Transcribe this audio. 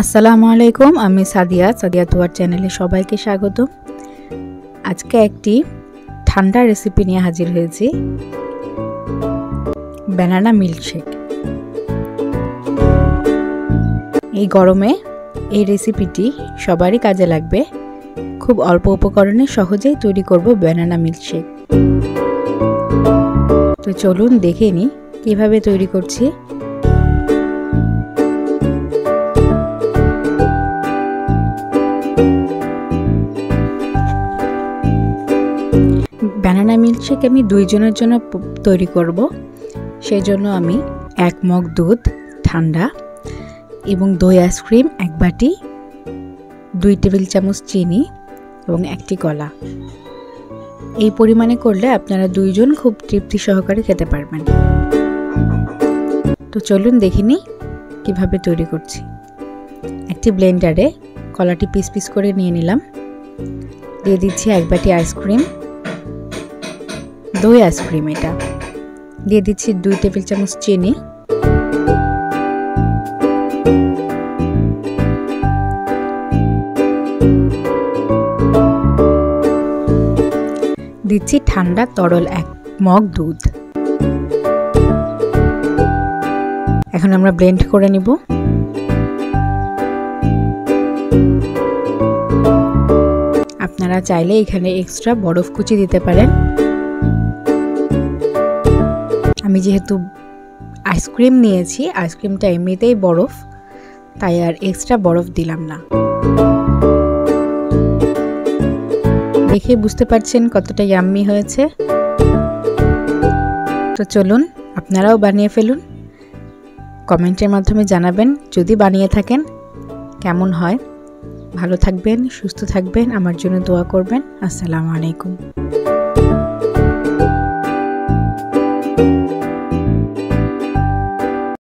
আসসালামু আলাইকুম, আমি সাদিয়া তোমার চ্যানেলে সবাইকে স্বাগত। আজকে একটি ঠান্ডা রেসিপি নিয়ে হাজির হয়েছি, ব্যানানা মিল্কশেক। এই গরমে এই রেসিপিটি সবারই কাজে লাগবে। খুব অল্প উপকরণে সহজেই তৈরি করব ব্যানানা মিল্কশেক। তো চলুন দেখে নিই কিভাবে তৈরি করছি। ব্যানানা মিল্কশেক আমি 2 জনের জন্য তৈরি করব। সেই জন্য আমি 1 মগ দুধ ঠান্ডা এবং দই আইসক্রিম 1 বাটি, 2 টেবিল চামচ চিনি এবং 1টি কলা। এই পরিমাণে করলে আপনারা 2 জন খুব তৃপ্তি সহকারে খেতে পারবেন। তো চলুন দেখে নিই কীভাবে তৈরি করছি। একটি ব্লেন্ডারে কলাটি পিস পিস করে নিয়ে নিলাম। দিয়ে দিচ্ছি 1 বাটি আইসক্রিম, দই আইসক্রিম। এটা দিয়ে দিচ্ছি 2 টেবিল চামচ চিনি, দিচ্ছি ঠান্ডা তরল 1 মগ দুধ। এখন আমরা ব্লেন্ড করে নিব। আপনারা চাইলে এখানে এক্সট্রা বরফ কুচি দিতে পারেন। আমি যেহেতু আইসক্রিম নিয়েছি, আইসক্রিমটা এমনিতেই বরফ, তাই আর এক্সট্রা বরফ দিলাম না। দেখে বুঝতে পারছেন কতটা ইয়াম্মি হয়েছে। তো চলুন আপনারাও বানিয়ে ফেলুন। কমেন্টের মাধ্যমে জানাবেন যদি বানিয়ে থাকেন কেমন হয়। ভালো থাকবেন, সুস্থ থাকবেন, আমার জন্য দোয়া করবেন। আসসালামু আলাইকুম।